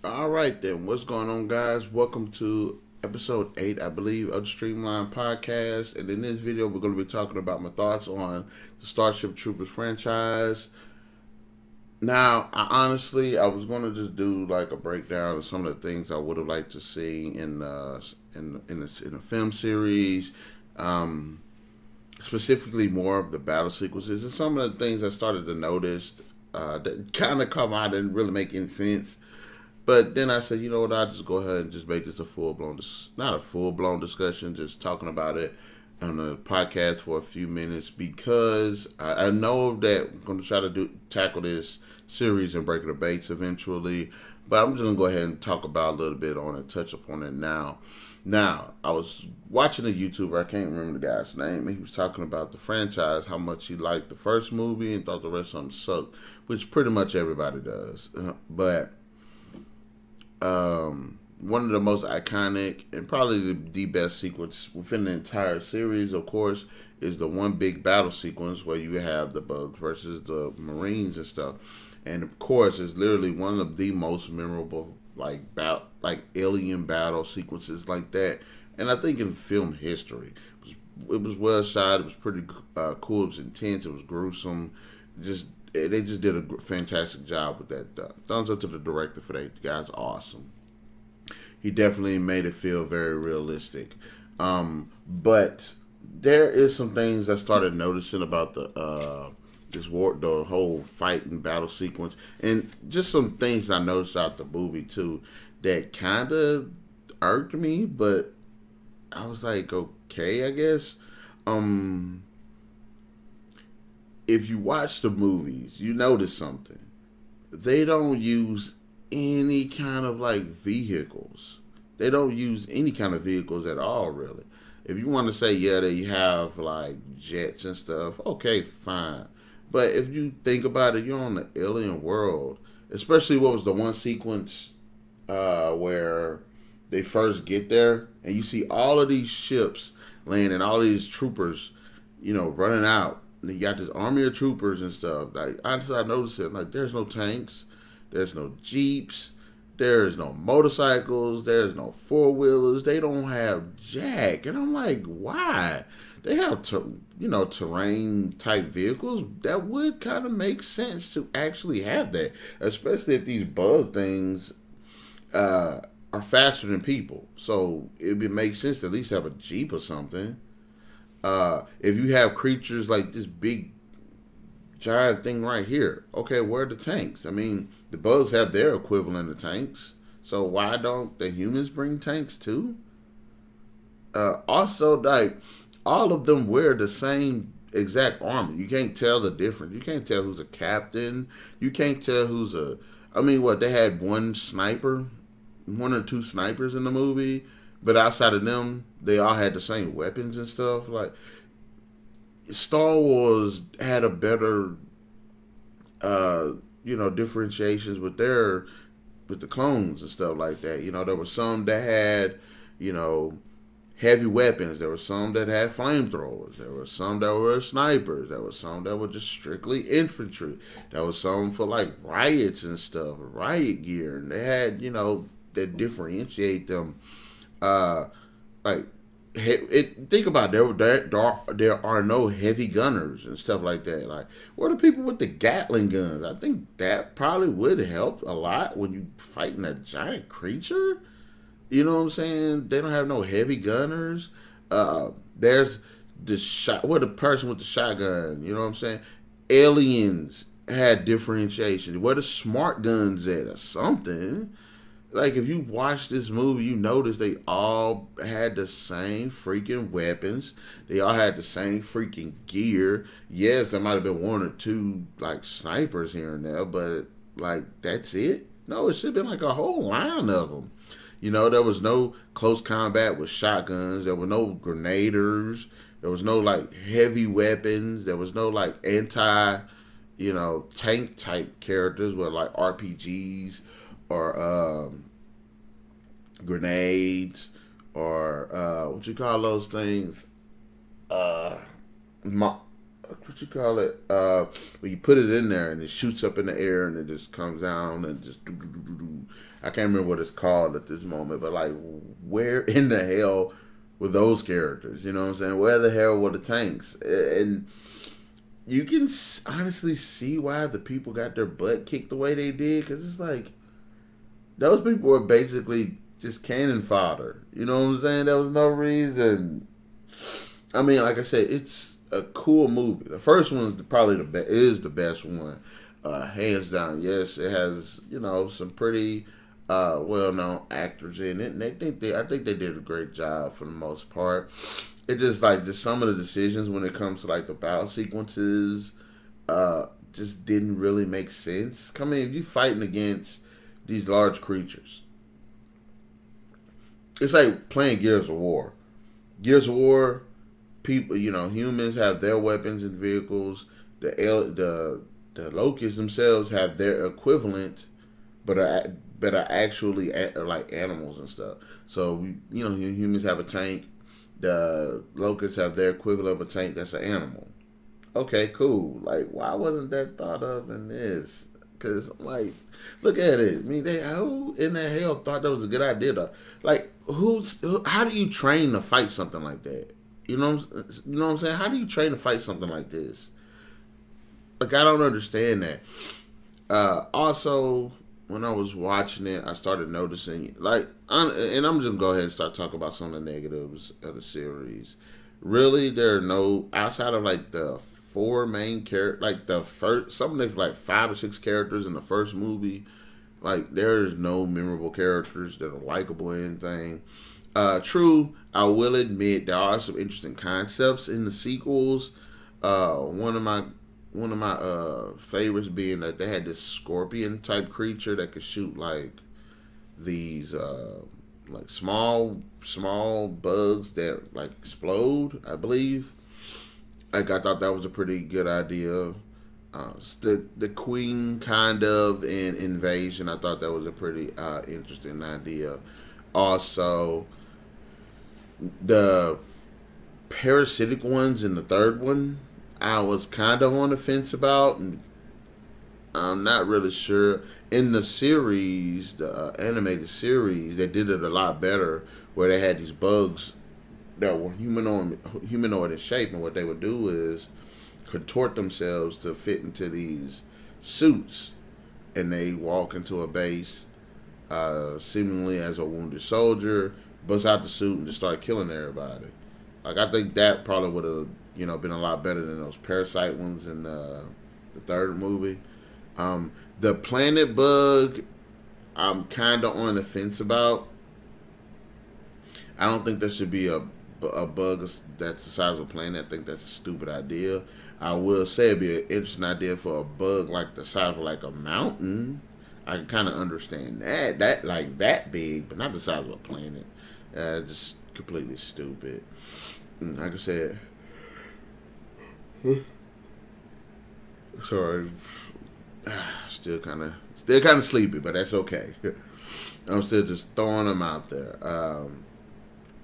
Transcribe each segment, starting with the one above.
All right, then. What's going on, guys? Welcome to episode 8, I believe, of the Streamline Podcast. And in this video, we're going to be talking about my thoughts on the Starship Troopers franchise. Now, I was going to just do like a breakdown of some of the things I would have liked to see in the film series. Um, Specifically, more of the battle sequences and some of the things I started to notice that kind of come out and really make any sense. But then I said, you know what, I'll just go ahead and just make this a full blown, not a full blown discussion, just talking about it on the podcast for a few minutes because I know that I'm going to try to tackle this series and break the debates eventually. But I'm just going to go ahead and talk about a little bit on it, touch upon it now. Now, I was watching a YouTuber, I can't remember the guy's name, and he was talking about the franchise, how much he liked the first movie and thought the rest of them sucked, which pretty much everybody does. But one of the most iconic and probably the best sequence within the entire series, of course, is the one big battle sequence where you have the bugs versus the Marines and stuff. And of course, it's literally one of the most memorable like alien battle sequences like that. And I think in film history, it was well shot. It was pretty cool. It was intense. It was gruesome. They just did a fantastic job with that. Thumbs up to the director for that. The guy's awesome. He definitely made it feel very realistic. But there is some things I started noticing about the whole fight and battle sequence, and just some things I noticed out the movie too that kind of irked me. But I was like, okay, I guess. If you watch the movies, you notice something. They don't use any kind of like vehicles. They don't use any kind of vehicles at all, really. If you want to say, yeah, they have like jets and stuff, okay, fine. But if you think about it, you're on the alien world. Especially what was the one sequence where they first get there and you see all of these ships landing, all these troopers, running out. You got this army of troopers and stuff. Like, honestly, I noticed it. Like, there's no tanks, there's no jeeps, there's no motorcycles, there's no four wheelers. They don't have jack, and I'm like, why? They have terrain type vehicles. That would kind of make sense to actually have that, especially if these bug things are faster than people. So it would make sense to at least have a jeep or something. If you have creatures like this big giant thing right here, okay, where are the tanks? I mean, the bugs have their equivalent of tanks, so why don't the humans bring tanks too? Also, like, all of them wear the same exact armor. You can't tell the difference. You can't tell who's a captain. You can't tell who's a. I mean, what, they had one or two snipers in the movie, but outside of them, they all had the same weapons and stuff. Like, Star Wars had a better, differentiations with the clones and stuff like that. There were some that had, heavy weapons. There were some that had flamethrowers. There were some that were snipers. There were some that were just strictly infantry. There was some for like riots and stuff, riot gear, and they had, that differentiate them. Like, think about it, there are no heavy gunners and stuff like that. Like, what are people with the Gatling guns? I think that probably would help a lot when you fighting a giant creature. You know what I'm saying? They don't have no heavy gunners. There's the person with the shotgun. You know what I'm saying? Aliens had differentiation. Where the smart guns at or something? Like, if you watch this movie, you notice they all had the same freaking weapons. They all had the same freaking gear. Yes, there might have been one or two, like, snipers here and there, but, like, that's it? No, it should have been, like, a whole line of them. There was no close combat with shotguns. There were no grenaders. There was no, like, heavy weapons. There was no, like, tank type characters with, like, RPGs or grenades or what you call those things? What you call it? When you put it in there and it shoots up in the air and it just comes down and just do do do do do. I can't remember what it's called at this moment, but like, where in the hell were those characters? You know what I'm saying? Where the hell were the tanks? And you can honestly see why the people got their butt kicked the way they did, because it's like those people were basically just cannon fodder. You know what I'm saying? There was no reason. I mean, like I said, it's a cool movie. The first one is probably is the best one, hands down. Yes, it has some pretty well-known actors in it, and I think they did a great job for the most part. It just some of the decisions when it comes to like the battle sequences, just didn't really make sense. I mean, if you fighting against these large creatures, it's like playing Gears of War. Gears of War, people, humans have their weapons and vehicles. The locusts themselves have their equivalent, but are actually like animals and stuff. So humans have a tank. The locusts have their equivalent of a tank that's an animal. Okay, cool. Like, why wasn't that thought of in this? Because, like, look at it. I mean, who in the hell thought that was a good idea? Like, how do you train to fight something like that? You know what I'm saying? How do you train to fight something like this? Like, I don't understand that. Also, when I was watching it, I started noticing, like, and I'm just going to go ahead and start talking about some of the negatives of the series. Really, there are no, outside of, like, the four main characters, like, something like 5 or 6 characters in the first movie, like, there's no memorable characters that are likable or anything. True, I will admit there are some interesting concepts in the sequels. One of my favorites being that they had this scorpion type creature that could shoot like these like small bugs that like explode, I believe. Like, I thought that was a pretty good idea. The queen kind of in Invasion, I thought that was a pretty interesting idea. Also, the parasitic ones in the third one, I was kind of on the fence about. I'm not really sure. In the series, the animated series, they did it a lot better, where they had these bugs that were humanoid in shape, and what they would do is contort themselves to fit into these suits, and they walk into a base, seemingly as a wounded soldier, bust out the suit and just start killing everybody. Like, I think that probably would have been a lot better than those parasite ones in the third movie. The planet bug, I'm kind of on the fence about. I don't think there should be a bug that's the size of a planet. I think that's a stupid idea. I will say it'd be an interesting idea for a bug like the size of like a mountain. I can kind of understand that like that big, but not the size of a planet. Just completely stupid. Like I said, sorry, still kind of sleepy, but that's okay. I'm still just throwing them out there.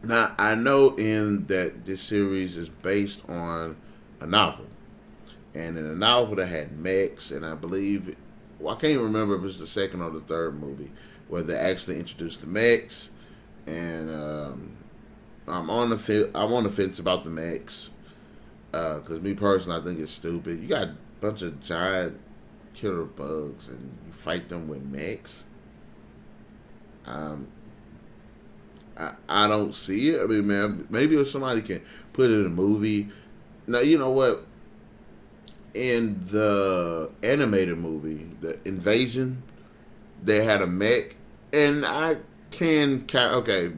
Now, I know that this series is based on a novel. And in a novel that had mechs, and I believe, I can't remember if it's the second or the third movie, where they actually introduced the mechs. And I'm on the fence about the mechs. Because me personally, I think it's stupid. You got a bunch of giant killer bugs, and you fight them with mechs. I don't see it. I mean, man, maybe if somebody can put it in a movie. Now, you know what? In the animated movie, the Invasion, they had a mech, and the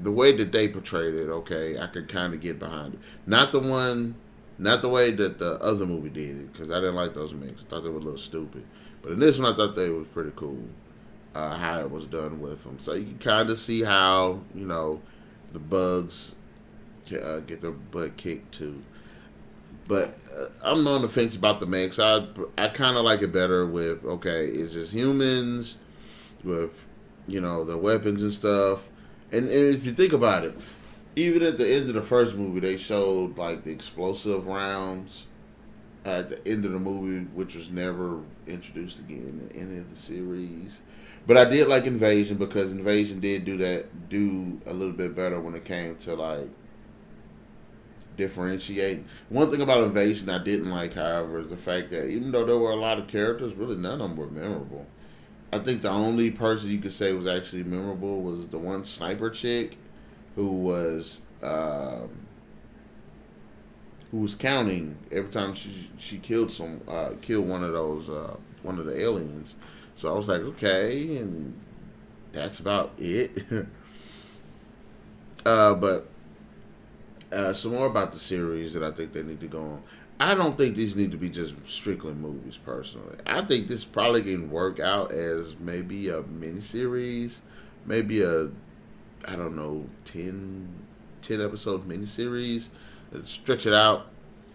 way that they portrayed it, okay, I could kind of get behind it. Not the way that the other movie did it, because I didn't like those mechs. I thought they were a little stupid. But in this one, I thought they was pretty cool. How it was done with them. So you can kind of see how, the bugs get their butt kicked too. But I'm on the fence about the mechs. I kind of like it better with, okay, it's just humans with, the weapons and stuff. And if you think about it, even at the end of the first movie, they showed like the explosive rounds at the end of the movie, which was never introduced again in any of the series. But I did like Invasion because Invasion did do a little bit better when it came to like differentiate. One thing about Invasion I didn't like, however, is the fact that even though there were a lot of characters, really none of them were memorable. I think the only person you could say was actually memorable was the one sniper chick who was counting every time she killed one of those one of the aliens. So I was like, okay, and that's about it. But some more about the series that I think they need to go on. I don't think these need to be just strictly movies, personally. I think this probably can work out as maybe a miniseries, maybe I don't know, 10 episode miniseries. Stretch it out,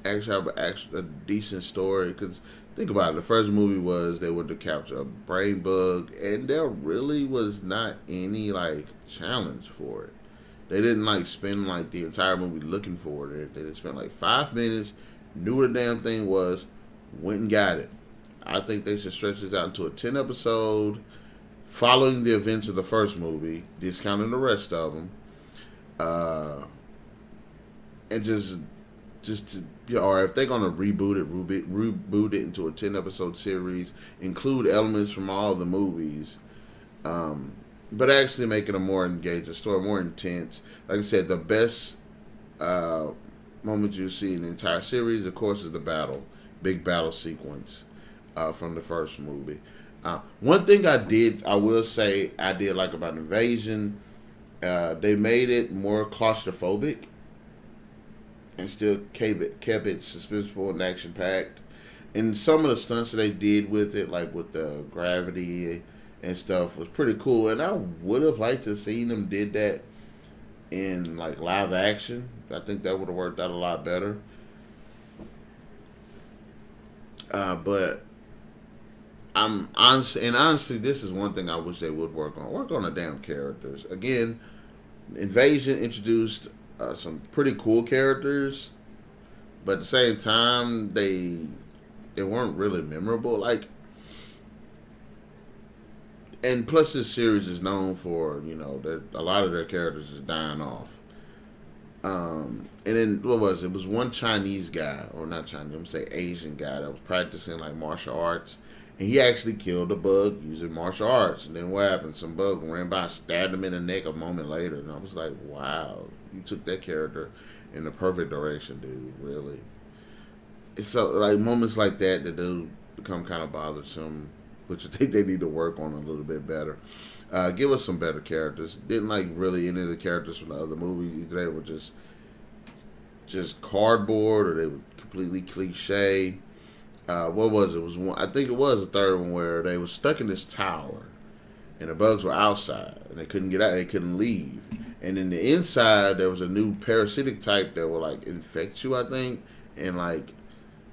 actually have a decent story. Because think about it, the first movie was they were to capture a brain bug, and there really was not any like challenge for it. They didn't like spend like the entire movie looking for it. They spent like 5 minutes, knew what the damn thing was, went and got it. I think they should stretch this out into a 10 episode, following the events of the first movie, discounting the rest of them, and just to, you know, or if they're gonna reboot it into a 10 episode series, include elements from all of the movies. But actually make it a more engaging story, more intense. Like I said, the best moment you see in the entire series, of course, is the big battle sequence from the first movie. One thing I will say I did like about Invasion, they made it more claustrophobic and still kept it suspenseful and action packed. And some of the stunts that they did with it, like with the gravity and stuff, was pretty cool. And I would have liked to have seen them did that in like live action. I think that would have worked out a lot better. But honestly, this is one thing I wish they would work on. Work on the damn characters. Again, Invasion introduced some pretty cool characters, but at the same time, they weren't really memorable. Like, and plus, this series is known for, you know, a lot of their characters is dying off. And then what was it? It was one Chinese guy, or not Chinese, I'm gonna say Asian guy that was practicing like martial arts, and he actually killed a bug using martial arts. And then what happened? Some bug ran by, stabbed him in the neck a moment later, and I was like, wow, you took that character in the perfect direction, dude. Really. It's so like moments like that do become kind of bothersome, which I think they need to work on a little bit better. Give us some better characters. Didn't like really any of the characters from the other movies. They were just cardboard, or they were completely cliche. What was it? It was one, I think it was the third one, where they were stuck in this tower, and the bugs were outside, and they couldn't get out. They couldn't leave. And in the inside, there was a new parasitic type that will like infect you, I think, and like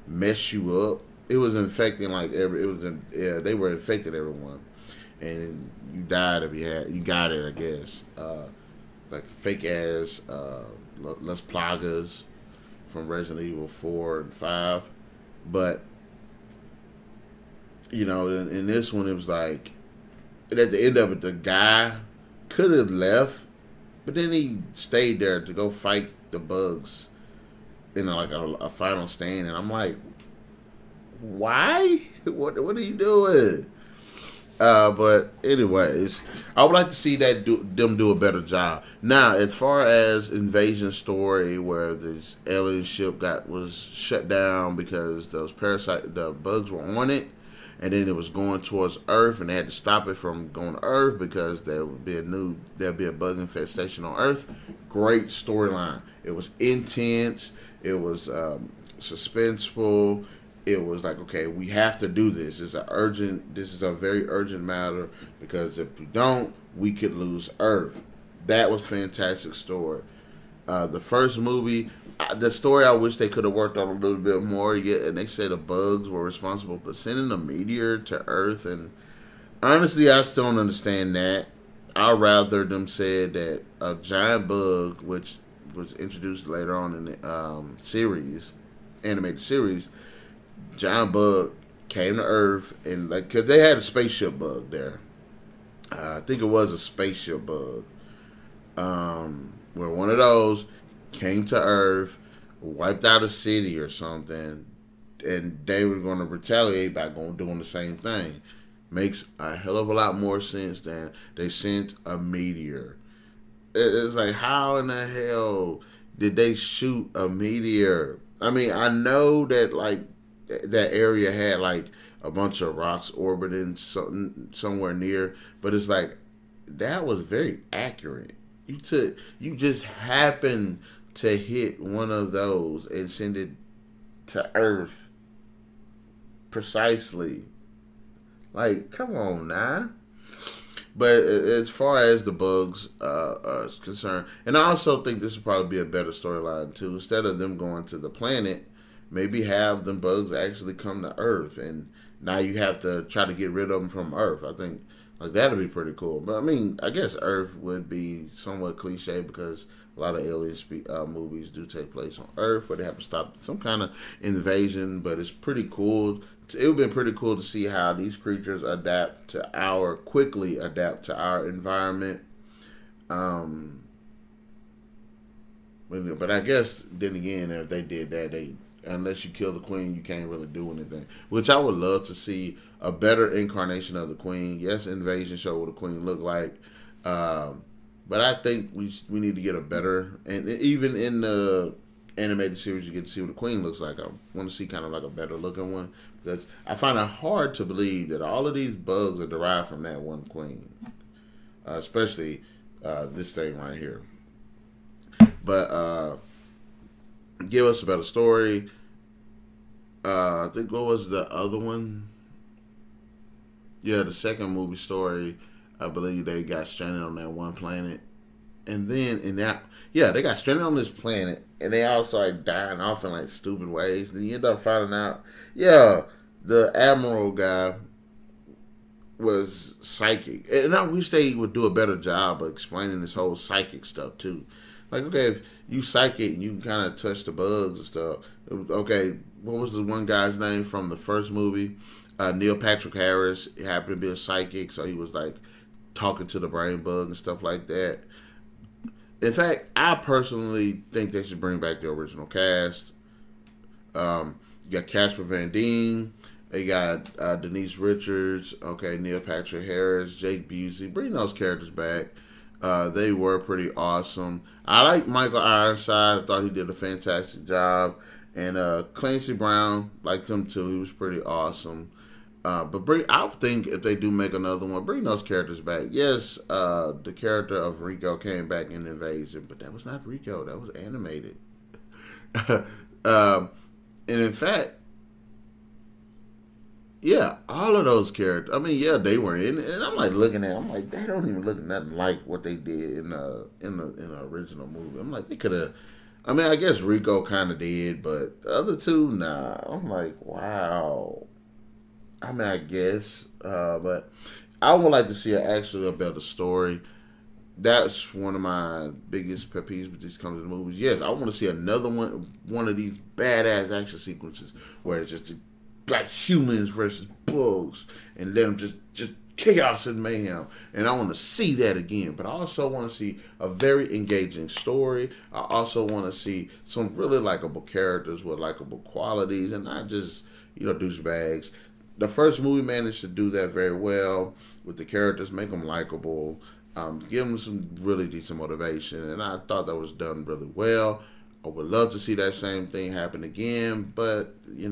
mess you up. It was infecting like they were infecting everyone, and you died if you got it, I guess. Like fake ass Las Plagas from Resident Evil 4 and 5, but you know, in this one it was like, and at the end of it, the guy could have left, but then he stayed there to go fight the bugs in like a final stand, and I'm like, why? What are you doing? But anyways, I would like to see them do a better job. Now, as far as Invasion story, where this alien ship was shut down because the bugs were on it, and then it was going towards Earth, and they had to stop it from going to Earth because there'd be a bug infestation on Earth. Great storyline. It was intense. It was suspenseful. It was like, okay, we have to do this. This is a very urgent matter, because if we don't, we could lose Earth. That was fantastic story. The first movie, the story I wish they could have worked on a little bit more. And they said the bugs were responsible for sending a meteor to Earth, and honestly, I still don't understand that. I'd rather them said that a giant bug, which was introduced later on in the animated series, giant bug came to Earth, and like, cause they had a spaceship bug there, I think it was a spaceship bug, where one of those came to Earth, wiped out a city or something, and they were going to retaliate by doing the same thing. Makes a hell of a lot more sense than they sent a meteor. It's like, how in the hell did they shoot a meteor? I mean, I know that like that area had like a bunch of rocks orbiting somewhere near, but it's like that was very accurate. You just happened to hit one of those and send it to Earth precisely. Like, come on now. But as far as the bugs is concerned, and I also think this would probably be a better storyline too. Instead of them going to the planet, maybe have them bugs actually come to Earth, and now you have to try to get rid of them from Earth. I think like that'd be pretty cool. But I mean, I guess Earth would be somewhat cliche because a lot of movies do take place on Earth, where they have to stop some kind of invasion. But it's pretty cool. It would have been pretty cool to see how these creatures quickly adapt to our environment. Um, but I guess then again, if they did that, unless you kill the queen, you can't really do anything. Which I would love to see a better incarnation of the queen. Yes, Invasion show what the queen looked like, but I think we need to get a better, and even in the animated series, you get to see what the queen looks like. I want to see kind of like a better looking one because I find it hard to believe that all of these bugs are derived from that one queen, especially this thing right here. But give us a better story. I think what was the other one? Yeah, the second movie story. I believe they got stranded on that one planet, and then they got stranded on this planet, and they all started dying off in like stupid ways. Then you end up finding out, yeah, the admiral guy was psychic, and I wish they would do a better job of explaining this whole psychic stuff too. Like, okay, if you psychic and you can kind of touch the bugs and stuff. Okay, what was the one guy's name from the first movie? Neil Patrick Harris. He happened to be a psychic, so he was like talking to the brain bug and stuff like that. In fact, I personally think they should bring back the original cast. You got Casper Van Dien. You got Denise Richards. Okay, Neil Patrick Harris, Jake Busey. Bring those characters back. They were pretty awesome. I like Michael Ironside. I thought he did a fantastic job. And Clancy Brown, liked him too. He was pretty awesome. I think if they do make another one, bring those characters back. Yes, the character of Rico came back in Invasion, but that was not Rico. That was animated. And in fact, yeah, all of those characters. I mean, yeah, they were in it, and I'm like looking at. I'm like, they don't even look nothing like what they did in the original movie. I'm like, they could have. I mean, I guess Rico kind of did, but the other two, nah. I'm like, wow. I mean, I guess, but I would like to see actually a better story. That's one of my biggest pet peeves with these kinds of movies. Yes, I want to see another one of these badass action sequences where it's just like humans versus bugs, and let them just chaos and mayhem. And I want to see that again. But I also want to see a very engaging story. I also want to see some really likable characters with likable qualities, and not just douchebags. The first movie managed to do that very well with the characters, make them likable, give them some really decent motivation, and I thought that was done really well. I would love to see that same thing happen again, but you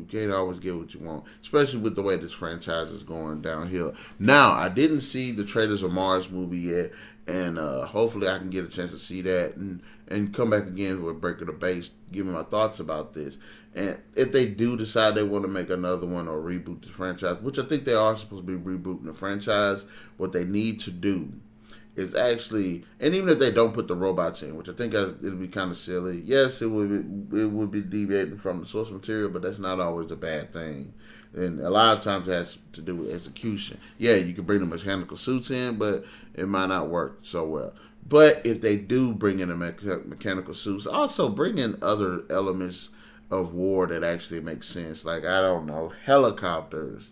can't always get what you want, especially with the way this franchise is going downhill. Now, I didn't see the Traders of Mars movie yet, and hopefully I can get a chance to see that and come back again with Breaker the Base, give me my thoughts about this. And if they do decide they want to make another one or reboot the franchise, which I think they are supposed to be rebooting the franchise, what they need to do is actually, and even if they don't put the robots in, which I think it'll be kind of silly. Yes, it would be deviating from the source material, but that's not always a bad thing. And a lot of times it has to do with execution. Yeah, you can bring the mechanical suits in, but it might not work so well. But if they do bring in the mechanical suits, also bring in other elements of war that actually make sense. Like, I don't know, helicopters.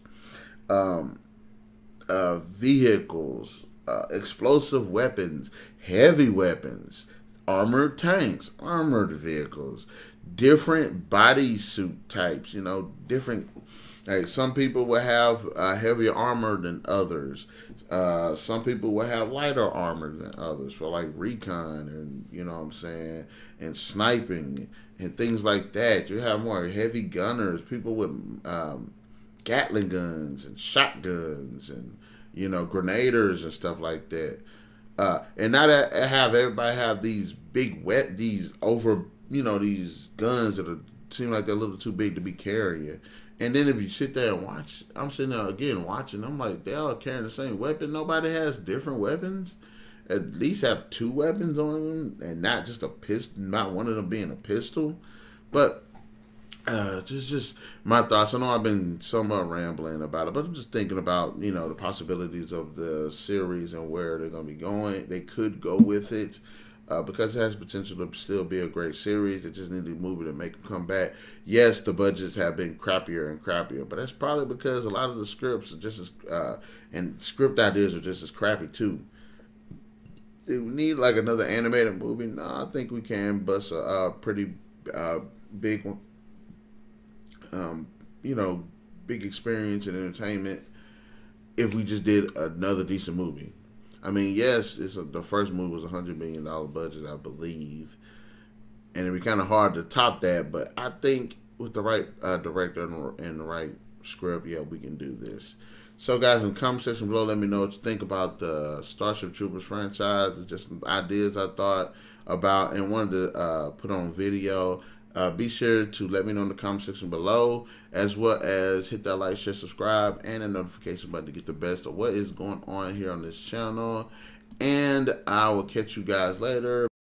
vehicles, explosive weapons, heavy weapons, armored tanks, armored vehicles, different bodysuit types. You know, different. Like some people will have heavier armor than others. Some people will have lighter armor than others for like recon and you know what I'm saying, and sniping and things like that. You have more heavy gunners, people with Gatling guns and shotguns and you know grenaders and stuff like that. And now that have everybody have these these over you know these guns that are, seem like they're a little too big to be carrying. And then if you sit there and watch, I'm sitting there again watching. I'm like, they all carrying the same weapon. Nobody has different weapons. At least have two weapons on them, and not just a pistol. Not one of them being a pistol. But just my thoughts. I know I've been somewhat rambling about it, but I'm just thinking about you know the possibilities of the series and where they're going to be going. They could go with it. Because it has potential to still be a great series. They just need to move it and make them come back. Yes, the budgets have been crappier and crappier, but that's probably because a lot of the scripts are just as and script ideas are just as crappy too. Do we need like another animated movie? No, I think we can bust a pretty big one. You know, big experience and entertainment if we just did another decent movie. I mean, yes, the first movie was $100 million budget, I believe, and it'd be kind of hard to top that. But I think with the right director and the right script, yeah, we can do this. So, guys, in the comment section below, let me know what you think about the Starship Troopers franchise. It's just some ideas I thought about and wanted to put on video. Be sure to let me know in the comment section below, as well as hit that like, share, subscribe, and the notification button to get the best of what is going on here on this channel. And I will catch you guys later.